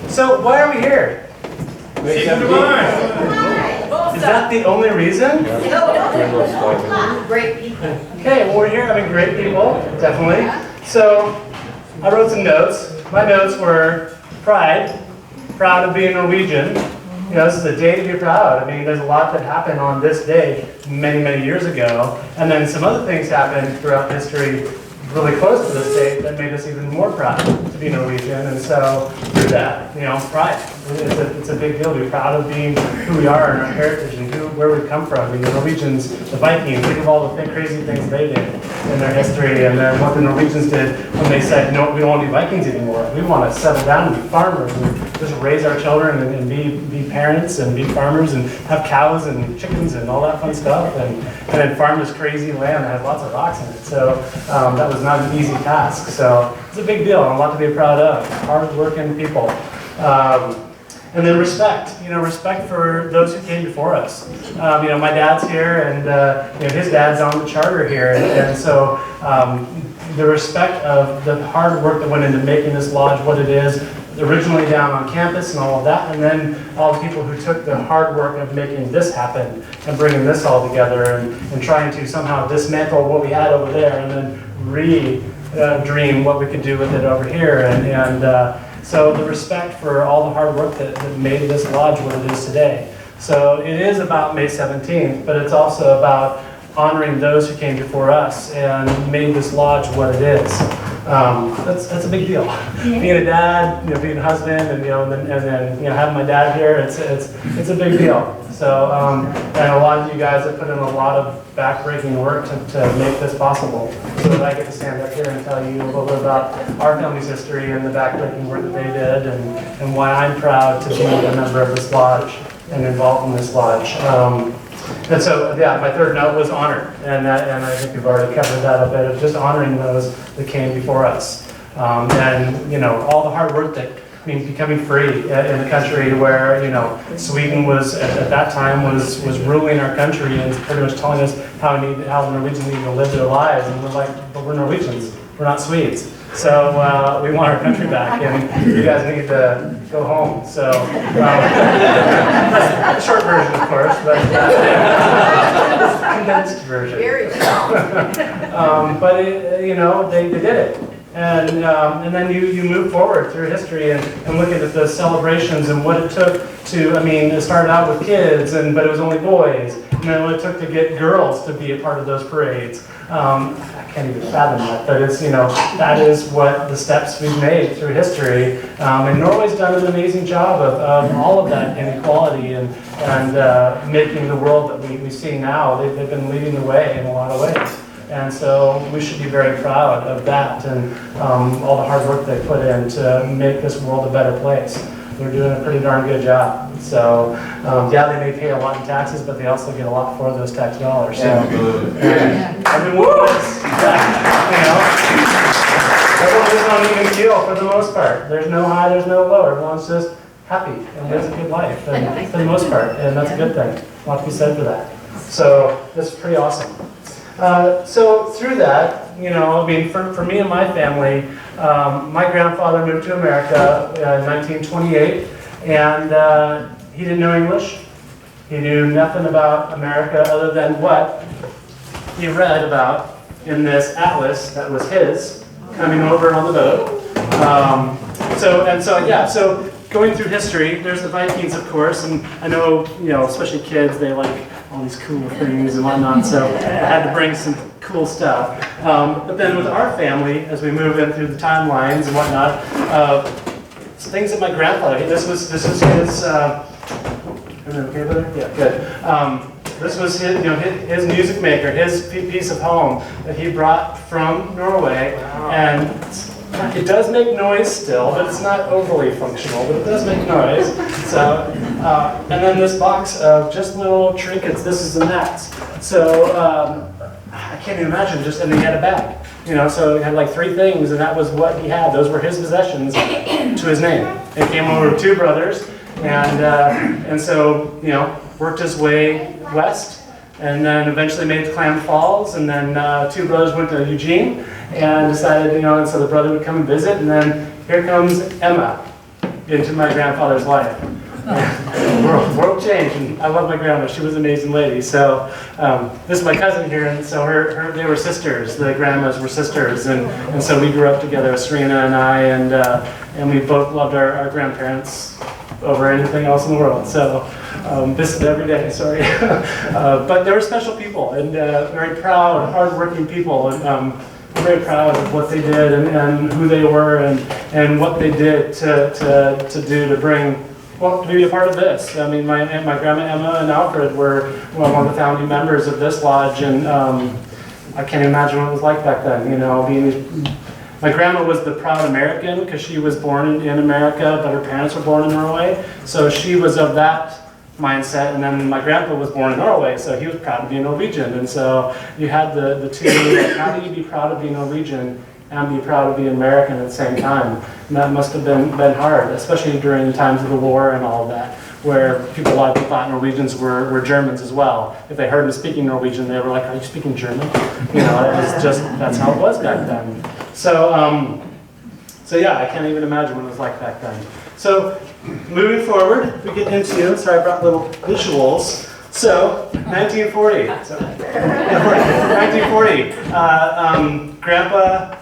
So why are we here? Is that the only reason? Great people. Okay, well we're here having great people, definitely. So I wrote some notes. My notes were pride, proud of being Norwegian. You know, this is a day to be proud. I mean, there's a lot that happened on this day many, many years ago. And then some other things happened throughout history really close to this date that made us even more proud to be Norwegian. And so through that, you know, pride. It's a big deal to be proud of being who we are and our heritage and where we've come from. I mean, the Norwegians, the Vikings, think of all the crazy things they did in their history, and then what the Norwegians did when they said, no, we don't want to be Vikings anymore. We want to settle down and be farmers and just raise our children and be parents and be farmers and have cows and chickens and all that fun stuff, and then farm this crazy land that has lots of rocks in it. So that was not an easy task. So it's a big deal and a lot to be proud of. Hard-working people. And then respect, you know, respect for those who came before us. You know, my dad's here, and you know, his dad's on the charter here, and so the respect of the hard work that went into making this lodge what it is, originally down on campus and all of that, and then all the people who took the hard work of making this happen and bringing this all together and trying to somehow dismantle what we had over there and then dream what we could do with it over here. So the respect for all the hard work that made this lodge what it is today. So it is about May 17th, but it's also about honoring those who came before us and made this lodge what it is. That's a big deal. Being a dad, you know, being a husband, and then you know, having my dad here, it's a big deal. So and a lot of you guys have put in a lot of backbreaking work to make this possible. So that I get to stand up here and tell you a little bit about our family's history and the backbreaking work that they did, and why I'm proud to be a member of this lodge and involved in this lodge. And so, yeah, my third note was honor, and I think we've already covered that a bit, of just honoring those that came before us. And, you know, all the hard work that, I mean, becoming free in a country where, you know, Sweden was, at that time, was ruling our country and pretty much telling us how the Norwegians need to live their lives, and we're like, but we're Norwegians, we're not Swedes. So we want our country back, and you guys need to go home. So that's a short version, of course, but condensed version. Very But you know, they did it, and then you move forward through history and look at the celebrations and what it took to. I mean, it started out with kids, but it was only boys, and then what it took to get girls to be a part of those parades. I can't even fathom that, but it's, you know, that is what the steps we've made through history. And Norway's done an amazing job of all of that inequality and making the world that we see now. They've been leading the way in a lot of ways. And so we should be very proud of that and all the hard work they put in to make this world a better place. They're doing a pretty darn good job. So, yeah, they may pay a lot in taxes, but they also get a lot for those tax dollars. So, everyone lives, you know, everyone lives on an even keel for the most part. There's no high, there's no low. Everyone's just happy and lives a good life, and for the most part, and that's a good thing. A lot to be said for that. So, this is pretty awesome. So through that, you know, I mean, for me and my family, my grandfather moved to America in 1928, and he didn't know English. He knew nothing about America other than what he read about in this atlas that was his, coming over on the boat. So going through history, there's the Vikings, of course, and I know, you know, especially kids, they like all these cool things and whatnot, so I had to bring some cool stuff. But then with our family, as we move in through the timelines and whatnot, some things that my grandfather, this was his, everything okay with it? Yeah, good. This was his, you know, his music maker, his piece of home that he brought from Norway, and it does make noise still, but it's not overly functional, but it does make noise. So, and then this box of just little trinkets, this is the mats. So, I can't even imagine, and he had a bag. You know, so he had like 3 things, and that was what he had. Those were his possessions to his name. It came over with 2 brothers, and so, you know, worked his way west, and then eventually made it to Clam Falls, and then 2 brothers went to Eugene, and decided, you know, and so the brother would come and visit, and then here comes Emma into my grandfather's life. World changed, and I love my grandma. She was an amazing lady. So this is my cousin here, and so they were sisters. The grandmas were sisters, and so we grew up together, Serena and I, and we both loved our grandparents over anything else in the world. So this is every day, sorry. But they were special people, and very proud, hardworking people, and very proud of what they did and who they were and what they did to do to bring. Well, to be a part of this. I mean, my grandma Emma and Alfred were one of the founding members of this lodge, and I can't imagine what it was like back then. You know, my grandma was the proud American because she was born in America, but her parents were born in Norway, so she was of that mindset. And then my grandpa was born in Norway, so he was proud to be a Norwegian. And so you had the two. Like, how do you be proud to be Norwegian and be proud to be American at the same time? And that must have been hard, especially during the times of the war and all of that, where a lot of people thought Norwegians were Germans as well. If they heard them speaking Norwegian, they were like, "Are you speaking German?" You know, it was just, that's how it was back then. So, so yeah, I can't even imagine what it was like back then. So, moving forward, we get into, sorry, I brought little visuals. So, 1940. 1940. Grandpa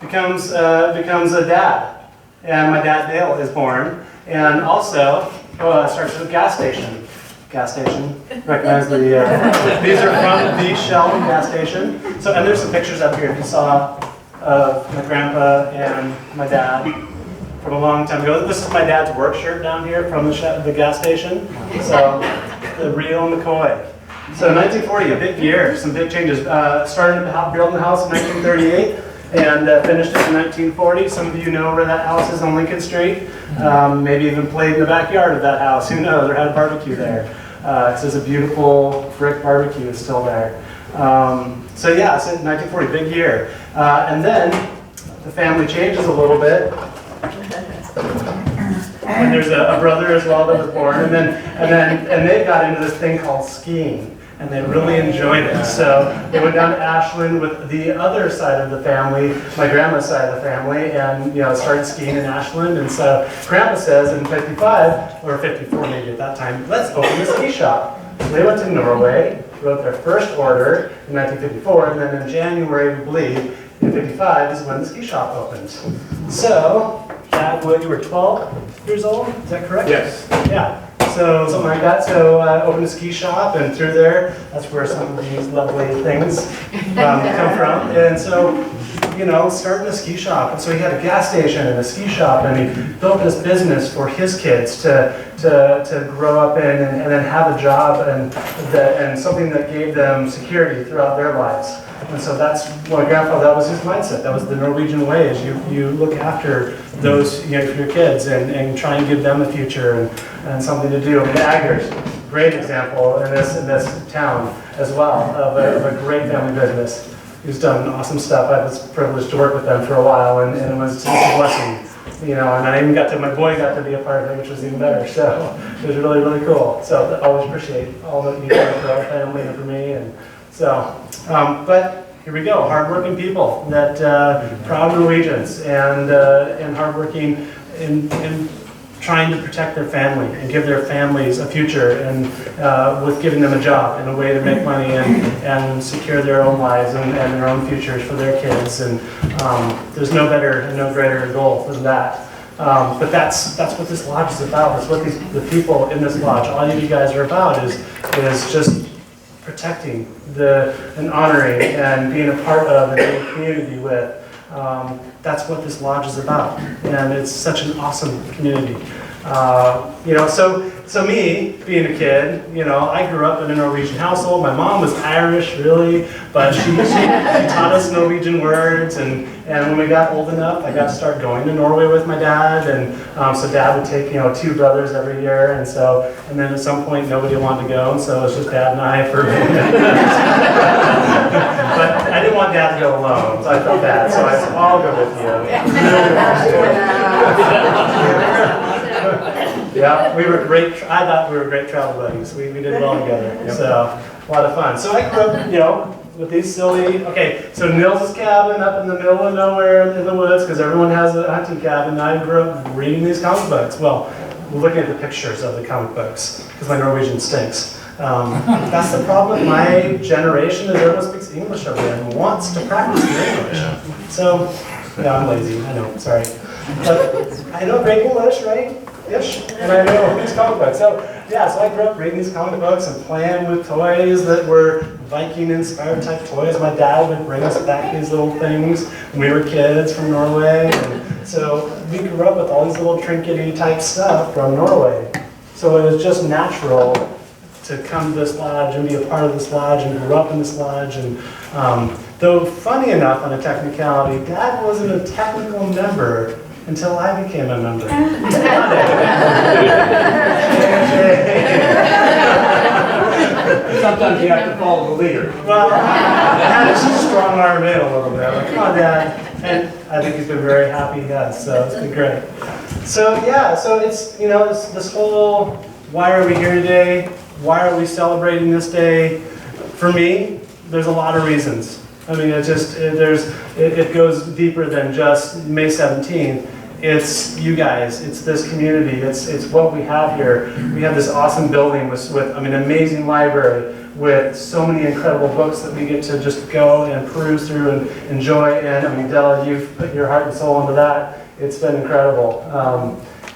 becomes a dad, and my dad Dale is born, and also starts with a gas station. Gas station. Recognize the these are from the Shell gas station. So, and there's some pictures up here if you saw my grandpa and my dad from a long time ago. This is my dad's work shirt down here from the gas station. So, the real McCoy. So 1940, a big year, some big changes. Started building the house in 1938 and finished it in 1940. Some of you know where that house is on Lincoln Street. Maybe even played in the backyard of that house. Who knows? Or had a barbecue there. There's a beautiful brick barbecue is still there. So yeah, so 1940, big year. And then the family changes a little bit. And there's a brother as well that was born, and they got into this thing called skiing, and they really enjoyed it. So they went down to Ashland with the other side of the family, my grandma's side of the family, and started skiing in Ashland. And so Grandpa says in 55 or 54 maybe at that time, let's open a ski shop. So they went to Norway, wrote their first order in 1954, and then in January, we believe, in 55 is when the ski shop opened. So. Dad, you were 12 years old, is that correct? Yes. Yeah, so something like that. So opened a ski shop, and through there, that's where some of these lovely things come from. And so, starting a ski shop. And so he had a gas station and a ski shop, and he built this business for his kids to grow up in and then have a job and something that gave them security throughout their lives. And so that's my grandfather, that was his mindset. That was the Norwegian way, is you look after those, for your kids and try and give them a future and something to do. Daggers, great example in this town as well of a great family business. He's done awesome stuff. I was privileged to work with them for a while, and it was just a blessing. And I even my boy got to be a part of it, which was even better. So it was really, really cool. So I always appreciate all that you do for our family and for me. And so, but here we go, hardworking people, that proud Norwegians, and hardworking in trying to protect their family and give their families a future, and with giving them a job and a way to make money and secure their own lives and their own futures for their kids. And there's no better and no greater goal than that. But that's what this lodge is about. That's what the people in this lodge, all of you guys are about, is just protecting and honoring and being a part of and being a community with. That's what this lodge is about, and it's such an awesome community. So me, being a kid, I grew up in a Norwegian household. My mom was Irish, really, but she taught us Norwegian words, and when we got old enough, I got to start going to Norway with my dad, and so Dad would take, 2 brothers every year, and then at some point nobody wanted to go, and so it was just Dad and I for But I didn't want Dad to go alone, so I felt bad, so I said, I'll go with you. Yeah, we were great. I thought we were great travel buddies. We did well together, so a lot of fun. So I grew up, with these silly, okay, so Nils' cabin up in the middle of nowhere in the woods, because everyone has a hunting cabin. I grew up reading these comic books. Well, looking at the pictures of the comic books, because my Norwegian stinks. That's the problem with my generation, is everyone speaks English over there and wants to practice their English. So, yeah, I'm lazy, I know, sorry. But I know great English, right? Ish. And I know these comic books. So, yeah, so I grew up reading these comic books and playing with toys that were Viking-inspired type toys. My dad would bring us back these little things when we were kids from Norway. And so we grew up with all these little trinkety type stuff from Norway. So it was just natural to come to this lodge and be a part of this lodge and grew up in this lodge. And though funny enough on a technicality, Dad wasn't a technical member until I became a member. Sometimes you have to follow the leader. Well, I had to strong arm in a little bit. Like, come on, Dad. And I think he's been very happy, yes, so it's been great. So yeah, so it's, it's this whole, why are we here today? Why are we celebrating this day? For me, there's a lot of reasons. I mean, it goes deeper than just May 17th. It's you guys, it's this community, it's what we have here. We have this awesome building with an amazing library with so many incredible books that we get to just go and peruse through and enjoy. And I mean, Della, you've put your heart and soul into that. It's been incredible.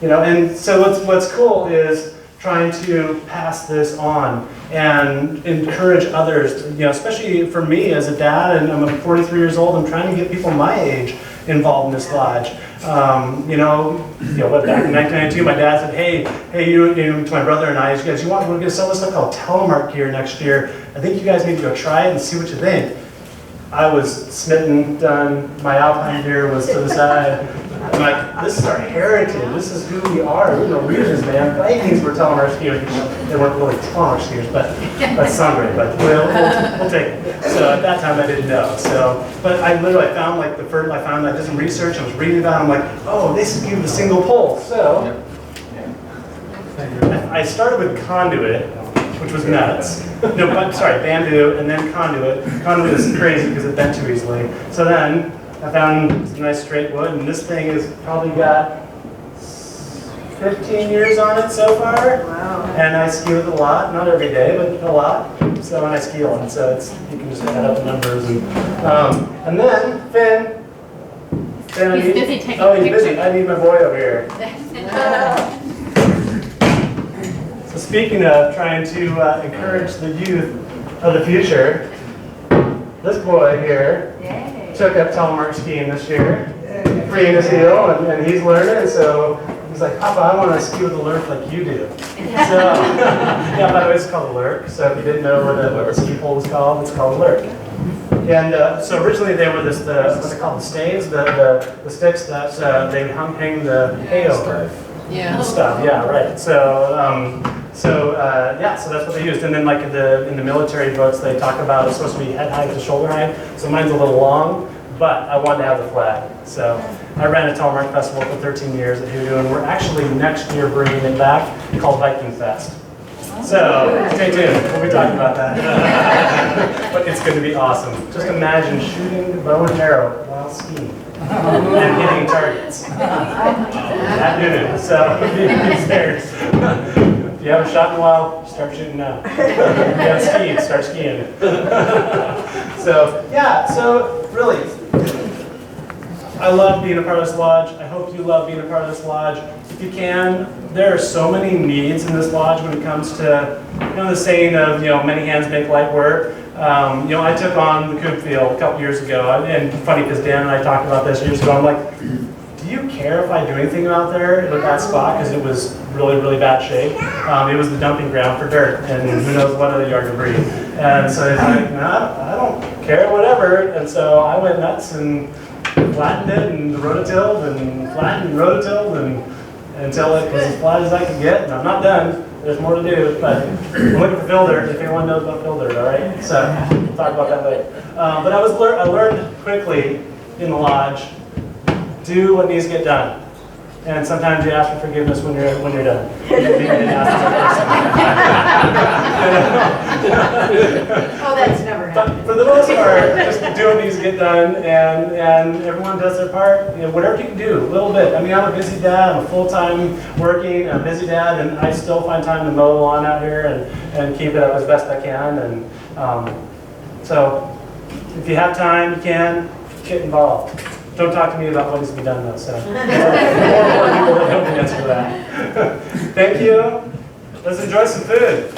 And so what's cool is trying to pass this on and encourage others, especially for me as a dad, and I'm 43 years old, I'm trying to get people my age involved in this lodge. Back in 1992, my dad said, hey, you to my brother and I, we're going to sell this stuff called telemark gear next year. I think you guys need to go try it and see what you think. I was smitten, done. My Alpine gear was to the side. I'm like, this is our heritage. This is who we are. We're Norwegians, man. Vikings were telemark skiers. They weren't really telemark skiers, but that's great. But we'll take it. So at that time, I didn't know. But I literally found I did some research. I was reading about it. I'm like, oh, this is the single pole. So I started with conduit, which was nuts. Bamboo, and then conduit. Conduit is crazy because it bent too easily. So then I found some nice straight wood, and this thing has probably got 15 years on it so far. Wow. And I ski with it a lot, not every day, but a lot. So when I ski on, so you can just add up the numbers. And then Finn, he's busy taking he's busy. I need my boy over here. So speaking of trying to encourage the youth of the future, this boy here took up telemark skiing this year, freeing his heel, and he's learning. So he's like, Papa, I want to ski with a lurk like you do. So, by the way, it's called a lurk. So if you didn't know what a ski pole is called, it's called a lurk. And so originally they were what's it called, the staves, the sticks that they hang the hay over. Yeah. Stuff. Yeah, right. So that's what they used. And then in the military books, they talk about it's supposed to be head height to shoulder height. So mine's a little long, but I wanted to have the flat. So I ran a telemark festival for 13 years at Eugene, and we're actually next year bringing it back called Viking Fest. So stay tuned. We'll be talking about that. But it's going to be awesome. Just imagine shooting bow and arrow while skiing and hitting targets at noon. So be scared. If you haven't shot in a while, start shooting now. If you haven't skied, start skiing. So really, I love being a part of this lodge. I hope you love being a part of this lodge. If you can, there are so many needs in this lodge when it comes to, the saying of, many hands make light work. I took on the Coop Field a couple years ago, and funny because Dan and I talked about this years ago. I'm like, do you care if I do anything out there with that spot? Because it was really, really bad shape. It was the dumping ground for dirt and who knows what other yard debris. And so he's like, nah, I don't care, whatever. And so I went nuts and flattened it and rototilled and flattened and rototilled until it was as flat as I could get. And I'm not done. There's more to do, but I'm looking for filter if anyone knows about filter, all right? So we'll talk about that later. But I learned quickly in the lodge, do what needs to get done. And sometimes you ask for forgiveness when you're done. Maybe you didn't ask for that person. Oh, that's never But for the most part, just do what needs to get done, and everyone does their part. You know, whatever you can do, a little bit. I mean, I'm a busy dad. I'm a full-time working, I'm a busy dad, and I still find time to mow the lawn out here and keep it up as best I can. And so, if you have time, you can get involved. Don't talk to me about what needs to be done though. So, more people that don't answer that. Thank you. Let's enjoy some food.